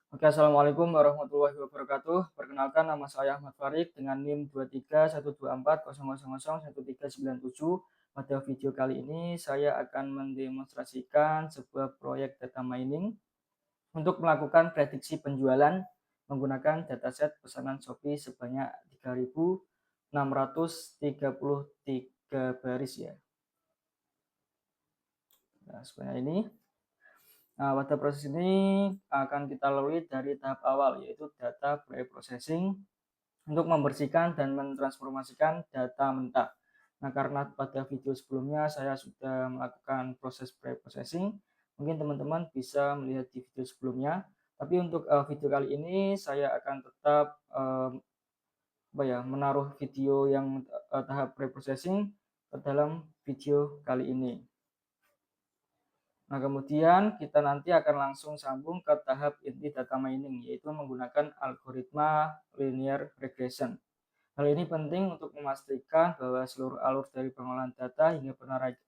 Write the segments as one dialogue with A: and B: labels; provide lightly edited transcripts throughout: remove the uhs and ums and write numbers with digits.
A: Oke, assalamualaikum warahmatullahi wabarakatuh. Perkenalkan, nama saya Ahmad Farid dengan NIM 23.124.001.1397. Pada video kali ini saya akan mendemonstrasikan sebuah proyek data mining untuk melakukan prediksi penjualan menggunakan dataset pesanan Shopee sebanyak 3.633 baris ya. Nah, sebanyak ini. Nah, pada proses ini akan kita lalui dari tahap awal, yaitu data pre-processing untuk membersihkan dan mentransformasikan data mentah. Nah, karena pada video sebelumnya saya sudah melakukan proses pre-processing, mungkin teman-teman bisa melihat di video sebelumnya. Tapi untuk video kali ini saya akan tetap menaruh video yang tahap pre-processing ke dalam video kali ini. Nah, kemudian kita nanti akan langsung sambung ke tahap inti data mining, yaitu menggunakan algoritma linear regression. Hal ini penting untuk memastikan bahwa seluruh alur dari pengolahan data hingga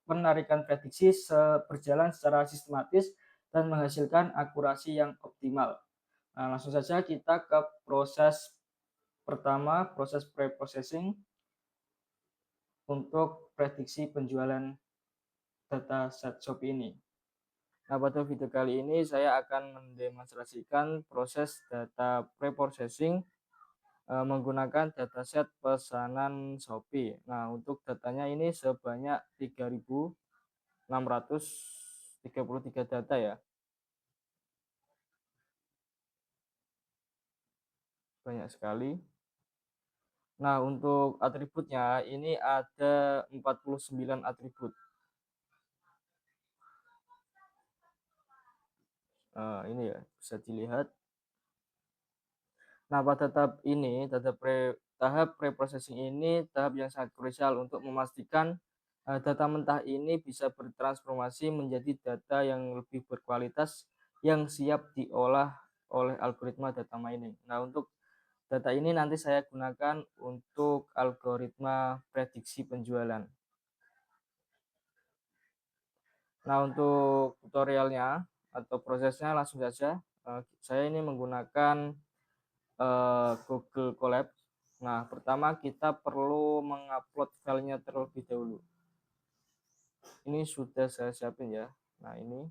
A: penarikan prediksi berjalan secara sistematis dan menghasilkan akurasi yang optimal. Nah, langsung saja kita ke proses pertama, proses pre-processing untuk prediksi penjualan data set Shopee ini. Nah, pada video kali ini saya akan mendemonstrasikan proses data pre-processing menggunakan dataset pesanan Shopee. Nah, untuk datanya ini sebanyak 3.633 data ya. Banyak sekali. Nah, untuk atributnya ini ada 49 atribut. Ini ya, bisa dilihat. Nah, pada tahap ini, tahap pre-processing ini tahap yang sangat krusial untuk memastikan data mentah ini bisa bertransformasi menjadi data yang lebih berkualitas yang siap diolah oleh algoritma data mining. Nah, untuk data ini nanti saya gunakan untuk algoritma prediksi penjualan. Nah, untuk tutorialnya atau prosesnya langsung saja. Saya ini menggunakan Google Colab. Nah, pertama kita perlu mengupload filenya terlebih dahulu. Ini sudah saya siapin ya. Nah, ini.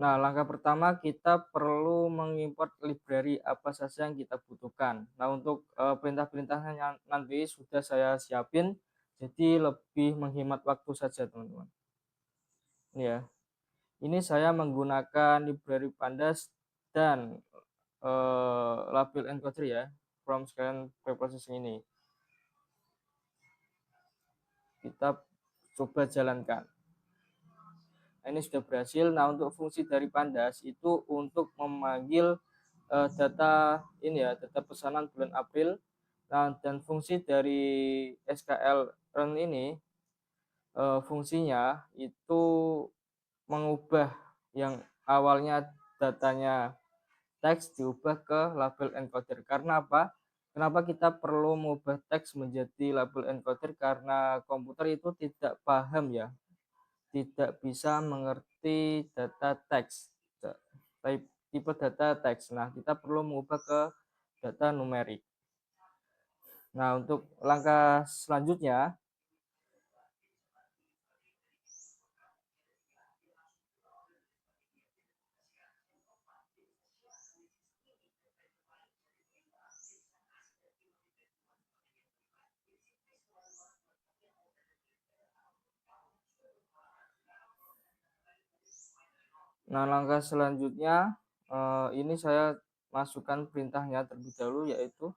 A: Nah, langkah pertama kita perlu mengimport library apa saja yang kita butuhkan. Nah, untuk perintah-perintahnya nanti sudah saya siapin, jadi lebih menghemat waktu saja, teman-teman. Ini ya. Ini saya menggunakan library Pandas dan label encoder ya, from scan preprocessing ini. Kita coba jalankan. Nah, ini sudah berhasil. Nah, untuk fungsi dari Pandas itu untuk memanggil data ini ya, data pesanan bulan April. Nah, dan fungsi dari SQL run ini fungsinya itu mengubah yang awalnya datanya teks diubah ke label encoder. Karena apa? Kenapa kita perlu mengubah teks menjadi label encoder? Karena komputer itu tidak paham ya, tidak bisa mengerti data teks, tipe data teks. Nah, kita perlu mengubah ke data numerik. Nah, untuk langkah selanjutnya, ini saya masukkan perintahnya terlebih dahulu, yaitu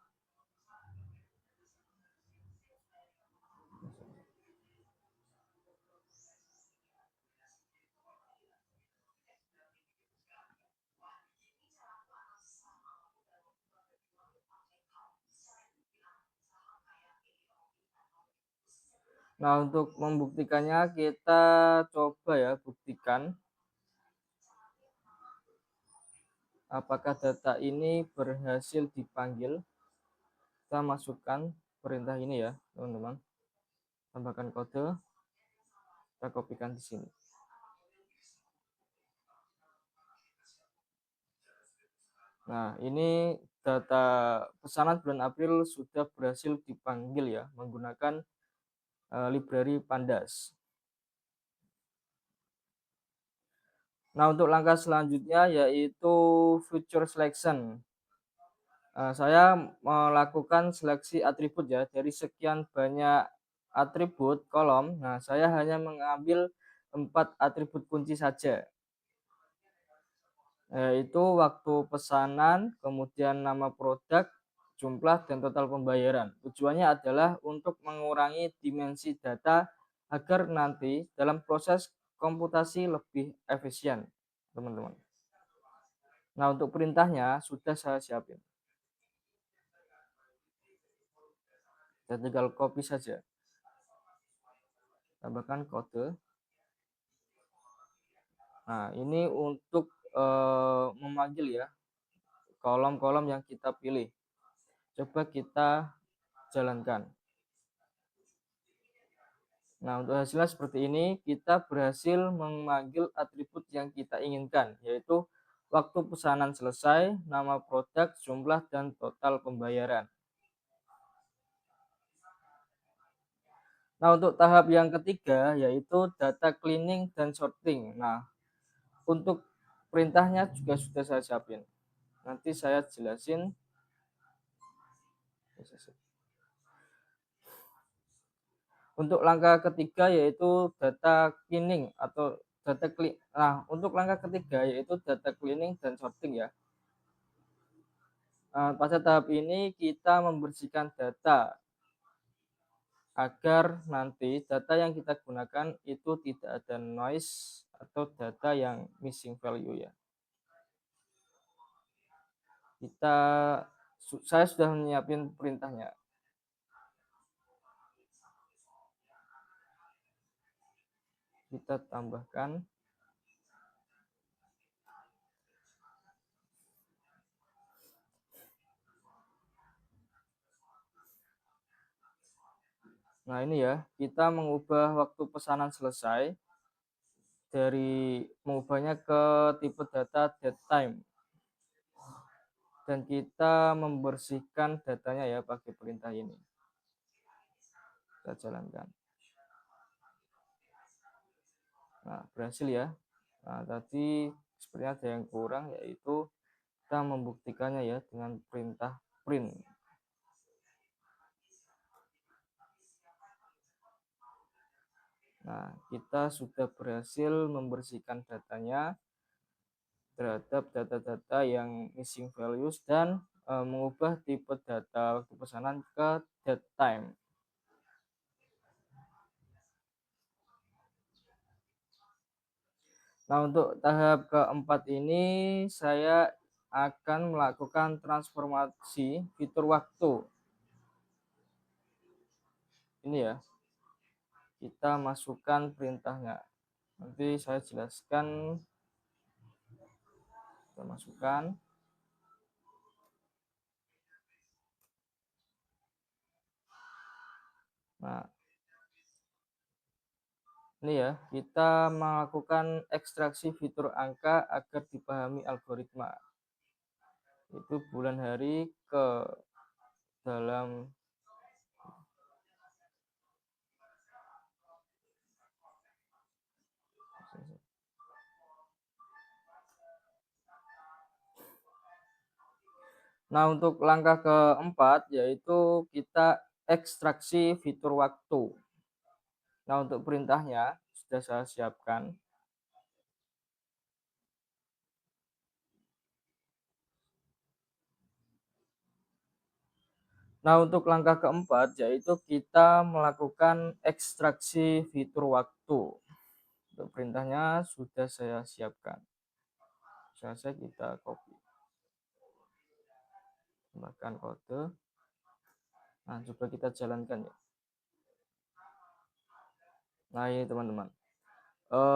A: untuk membuktikannya kita coba ya buktikan apakah data ini berhasil dipanggil. Kita masukkan perintah ini ya, teman-teman. Tambahkan kode. Kita kopikan di sini. Nah, ini data pesanan bulan April sudah berhasil dipanggil ya menggunakan library Pandas. Nah, untuk langkah selanjutnya yaitu feature selection. Saya melakukan seleksi atribut ya dari sekian banyak atribut kolom. Nah, saya hanya mengambil 4 atribut kunci saja, yaitu waktu pesanan, kemudian nama produk, jumlah, dan total pembayaran. Tujuannya adalah untuk mengurangi dimensi data agar nanti dalam proses komputasi lebih efisien, teman-teman. Nah, untuk perintahnya sudah saya siapin. Saya tinggal copy saja. Tambahkan kode. Nah, ini untuk memanggil ya kolom-kolom yang kita pilih. Coba kita jalankan. Nah, untuk hasilnya seperti ini, kita berhasil memanggil atribut yang kita inginkan, yaitu waktu pesanan selesai, nama produk, jumlah, dan total pembayaran. Nah, untuk tahap yang ketiga, yaitu data cleaning dan sorting. Nah, untuk perintahnya juga sudah saya siapin. Nanti saya jelasin. Untuk langkah ketiga yaitu data cleaning atau data clean. Nah, untuk langkah ketiga yaitu data cleaning dan sorting ya. Pada tahap ini kita membersihkan data agar nanti data yang kita gunakan itu tidak ada noise atau data yang missing value ya. Saya sudah menyiapkan perintahnya. Kita tambahkan. Nah, ini ya, kita mengubah waktu pesanan selesai dari mengubahnya ke tipe data date time. Dan kita membersihkan datanya ya pakai perintah ini. Kita jalankan. Nah, berhasil ya. Nah, tadi sepertinya ada yang kurang yaitu kita membuktikannya ya dengan perintah print. Nah, kita sudah berhasil membersihkan datanya terhadap data-data yang missing values dan mengubah tipe data waktu pesanan ke date time. Nah, untuk tahap keempat ini saya akan melakukan transformasi fitur waktu. Ini ya, kita masukkan perintahnya. Nanti saya jelaskan. Kita masukkan. Nah, ini ya, kita melakukan ekstraksi fitur angka agar dipahami algoritma. Itu bulan hari ke dalam Nah, untuk langkah keempat yaitu kita ekstraksi fitur waktu. Nah, untuk perintahnya sudah saya siapkan. Nah, untuk langkah keempat yaitu kita melakukan ekstraksi fitur waktu. Untuk perintahnya sudah saya siapkan. Saja kita copy. Tambahkan kode. Nah, coba kita jalankan ya. Nah, ini teman-teman.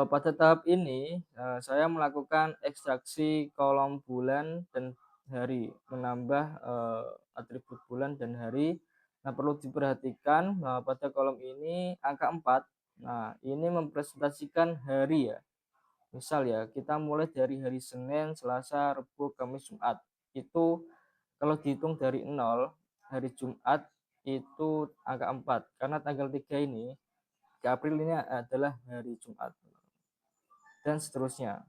A: Pada tahap ini saya melakukan ekstraksi kolom bulan dan hari, menambah atribut bulan dan hari. Nah, perlu diperhatikan bahwa pada kolom ini angka 4 Nah, ini mempresentasikan hari ya. Misal ya, kita mulai dari hari Senin, Selasa, Rabu, Kamis, Jumat. Itu kalau dihitung dari 0, hari Jumat itu angka 4. Karena tanggal 3 ini, 3 April ini adalah hari Jumat. Dan seterusnya.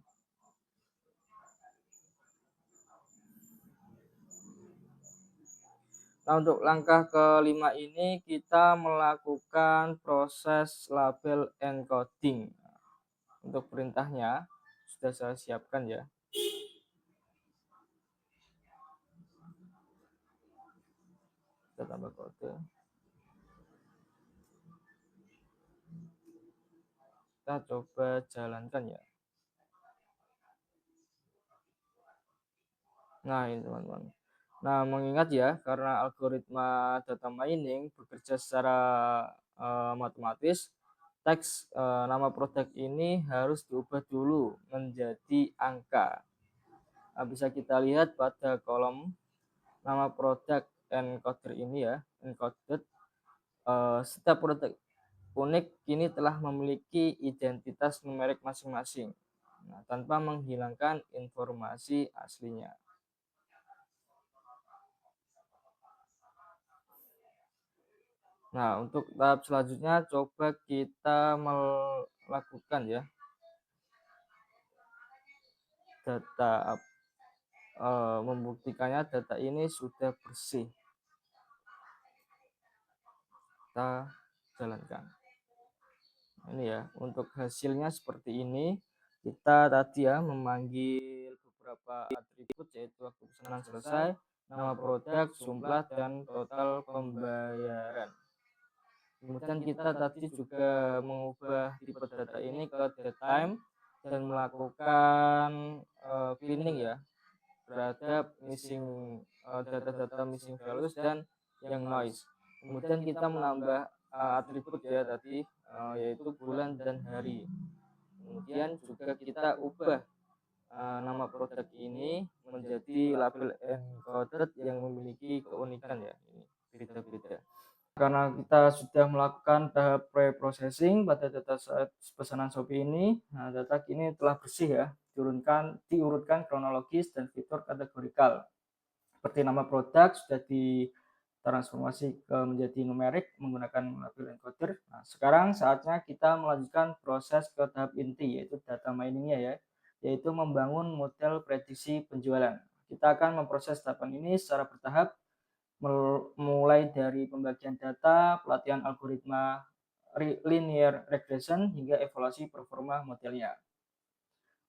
A: Nah, untuk langkah kelima ini kita melakukan proses label encoding. Untuk perintahnya sudah saya siapkan ya. Kita tambah kode. Kita coba jalankan ya. Nah, ini teman-teman. Nah, mengingat ya, karena algoritma data mining bekerja secara matematis, teks nama produk ini harus diubah dulu menjadi angka. Nah, bisa kita lihat pada kolom nama produk encoder ini ya, encoded. Setiap produk unik kini telah memiliki identitas numerik masing-masing, nah, tanpa menghilangkan informasi aslinya. Nah, untuk tahap selanjutnya coba kita melakukan ya data membuktikannya data ini sudah bersih. Kita jalankan. Ini ya, untuk hasilnya seperti ini. Kita tadi ya memanggil beberapa atribut yaitu waktu pesanan selesai, nama produk, jumlah, dan total pembayaran. Kemudian kita tadi juga mengubah tipe data ini ke datetime dan melakukan cleaning ya terhadap data-data missing values dan yang noise. Kemudian kita menambah atribut ya tadi yaitu bulan dan hari. Kemudian juga kita ubah nama produk ini menjadi label encoded yang memiliki keunikan ya, ini beda-beda. Karena kita sudah melakukan tahap pre-processing pada data pesanan Shopee ini, nah data kini telah bersih ya, diurutkan kronologis dan fitur kategorikal. Seperti nama produk sudah ditransformasi menjadi numerik menggunakan label encoder. Nah, sekarang saatnya kita melanjutkan proses ke tahap inti, yaitu data miningnya ya, yaitu membangun model prediksi penjualan. Kita akan memproses tahapan ini secara bertahap, mulai dari pembagian data, pelatihan algoritma linear regression, hingga evaluasi performa modelnya.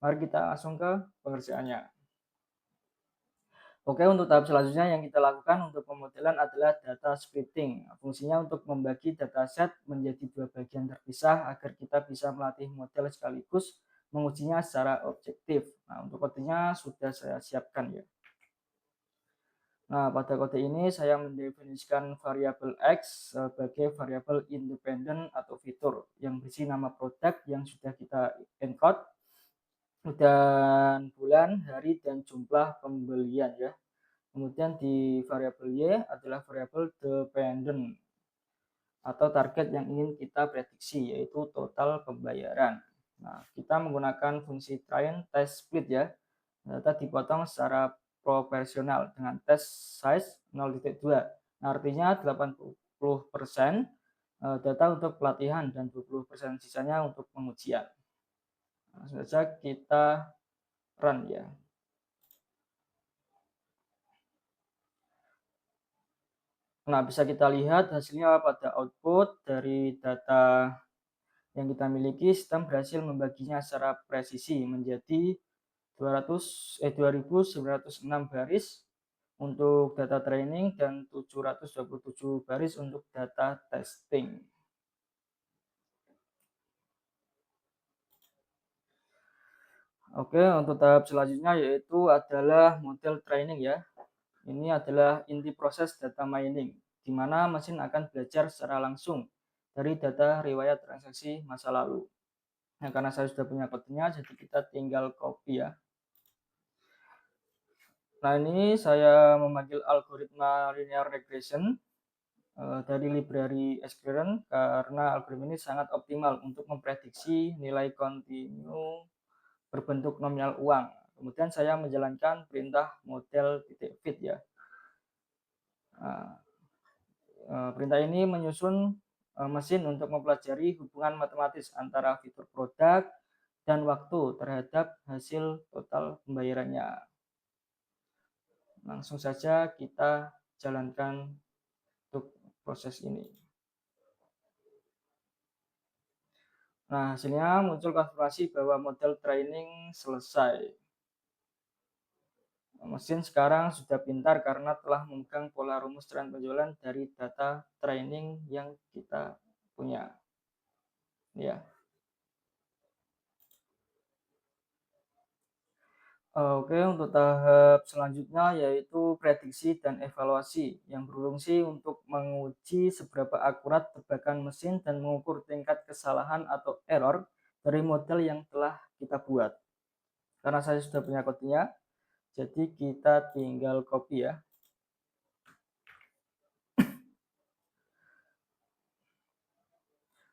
A: Mari kita langsung ke pengerjaannya. Oke, untuk tahap selanjutnya yang kita lakukan untuk pemodelan adalah data splitting. Fungsinya untuk membagi dataset menjadi dua bagian terpisah agar kita bisa melatih model sekaligus mengujinya secara objektif. Nah, untuk kodenya sudah saya siapkan ya. Nah, pada kode ini saya mendefinisikan variabel X sebagai variabel independen atau fitur yang berisi nama produk yang sudah kita encode, dan bulan, hari, dan jumlah pembelian ya. Kemudian di variabel Y adalah variabel dependent atau target yang ingin kita prediksi, yaitu total pembayaran. Nah, kita menggunakan fungsi train test split ya. Data dipotong secara proporsional dengan test size 0,2. Nah, artinya 80% data untuk pelatihan dan 20% sisanya untuk pengujian. Langsung saja kita run ya. Nah, bisa kita lihat hasilnya pada output dari data yang kita miliki. Sistem berhasil membaginya secara presisi menjadi 2.906 baris untuk data training dan 727 baris untuk data testing. Oke, untuk tahap selanjutnya yaitu adalah model training ya. Ini adalah inti proses data mining, di mana mesin akan belajar secara langsung dari data riwayat transaksi masa lalu. Nah, karena saya sudah punya kodenya, jadi kita tinggal copy ya. Nah, ini saya memanggil algoritma linear regression dari library Experian karena algoritma ini sangat optimal untuk memprediksi nilai kontinu berbentuk nominal uang. Kemudian saya menjalankan perintah model titik fit ya. Perintah ini menyusun mesin untuk mempelajari hubungan matematis antara fitur produk dan waktu terhadap hasil total pembayarannya. Langsung saja kita jalankan untuk proses ini. Nah, hasilnya muncul konfirmasi bahwa model training selesai. Mesin sekarang sudah pintar karena telah memegang pola rumus tren penjualan dari data training yang kita punya. Ya. Oke, untuk tahap selanjutnya yaitu prediksi dan evaluasi yang berfungsi untuk menguji seberapa akurat tebakan mesin dan mengukur tingkat kesalahan atau error dari model yang telah kita buat. Karena saya sudah punya kodenya, jadi kita tinggal copy ya.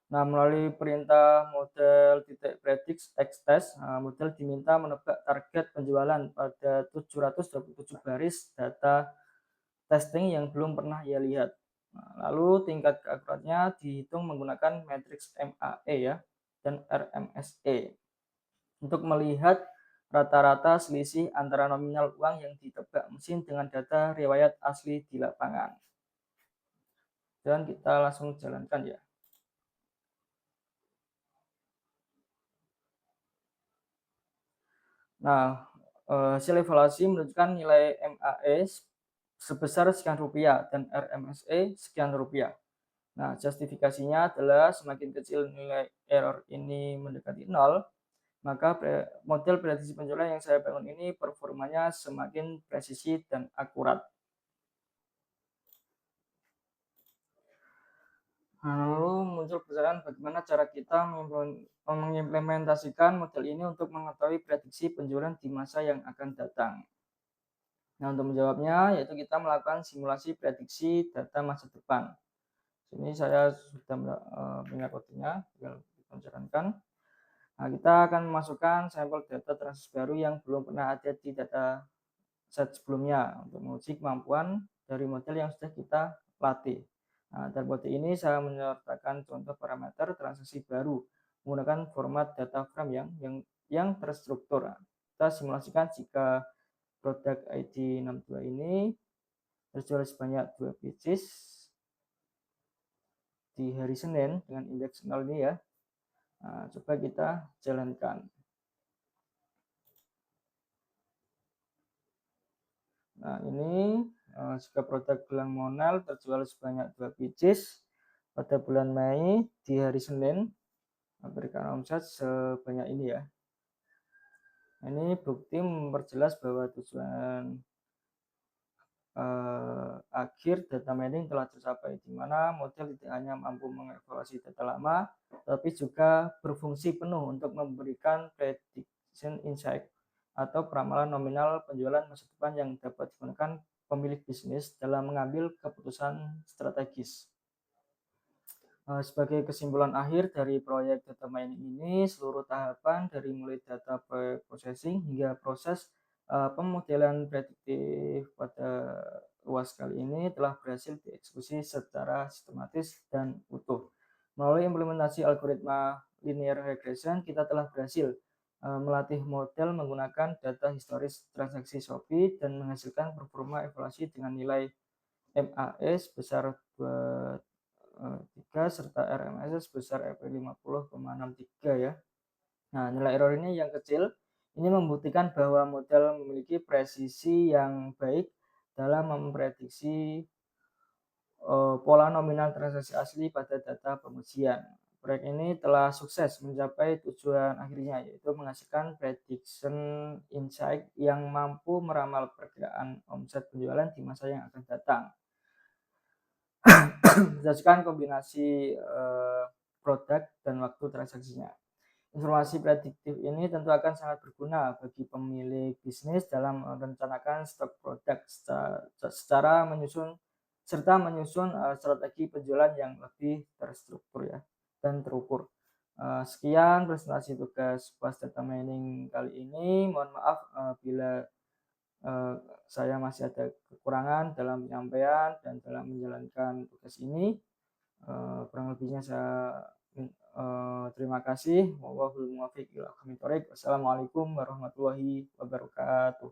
A: Nah, melalui perintah model .predict xtest, model diminta menebak target penjualan pada 727 baris data testing yang belum pernah ia lihat. Nah, lalu tingkat keakuratannya dihitung menggunakan matriks MAE ya dan RMSE untuk melihat rata-rata selisih antara nominal uang yang ditebak mesin dengan data riwayat asli di lapangan. Dan kita langsung jalankan ya. Nah, hasil evaluasi menunjukkan nilai MAE sebesar sekian rupiah dan RMSE sekian rupiah. Nah, justifikasinya adalah semakin kecil nilai error ini mendekati nol, maka model prediksi penjualan yang saya bangun ini performanya semakin presisi dan akurat. Nah, lalu muncul pertanyaan bagaimana cara kita mengimplementasikan model ini untuk mengetahui prediksi penjualan di masa yang akan datang. Nah, untuk menjawabnya yaitu kita melakukan simulasi prediksi data masa depan. Sini saya sudah punya kodenya, tinggal kita jalankan. Nah, kita akan memasukkan sampel data transaksi baru yang belum pernah ada di data set sebelumnya untuk menguji kemampuan dari model yang sudah kita latih. Nah, dalam kode ini saya menyertakan contoh parameter transaksi baru menggunakan format data frame yang terstruktur. Nah, kita simulasikan jika produk ID 62 ini terjual sebanyak 2 pieces di hari Senin dengan indeks 0 ini ya. Nah, coba kita jalankan. Nah, ini jika produk gelang Monel terjual sebanyak 2 pieces pada bulan Mei di hari Senin memberikan omset sebanyak ini ya. Ini bukti memperjelas bahwa tujuan akhir data mining telah tercapai, di mana model tidak hanya mampu mengevaluasi data lama, tapi juga berfungsi penuh untuk memberikan prediction insight atau peramalan nominal penjualan masa depan yang dapat digunakan pemilik bisnis dalam mengambil keputusan strategis. Sebagai kesimpulan akhir dari proyek data mining ini, seluruh tahapan dari mulai data processing hingga proses pemodelan prediktif pada luas kali ini telah berhasil dieksekusi secara sistematis dan utuh. Melalui implementasi algoritma linear regression, kita telah berhasil melatih model menggunakan data historis transaksi Shopee dan menghasilkan performa evaluasi dengan nilai MAE sebesar 3 serta RMS sebesar EP50,63 ya. Nah, nilai error ini yang kecil ini membuktikan bahwa model memiliki presisi yang baik dalam memprediksi pola nominal transaksi asli pada data pengujian. Proyek ini telah sukses mencapai tujuan akhirnya, yaitu menghasilkan prediction insight yang mampu meramal perkiraan omset penjualan di masa yang akan datang. Berdasarkan kombinasi produk dan waktu transaksinya. Informasi prediktif ini tentu akan sangat berguna bagi pemilik bisnis dalam merencanakan stok produk secara menyusun serta menyusun strategi penjualan yang lebih terstruktur ya dan terukur. Sekian presentasi tugas PAS Data Mining kali ini. Mohon maaf bila saya masih ada kekurangan dalam penyampaian dan dalam menjalankan tugas ini. Kurang lebihnya saya terima kasih. Wallahul muwaffiq ila aqwamit thoriq. Wassalamualaikum warahmatullahi wabarakatuh.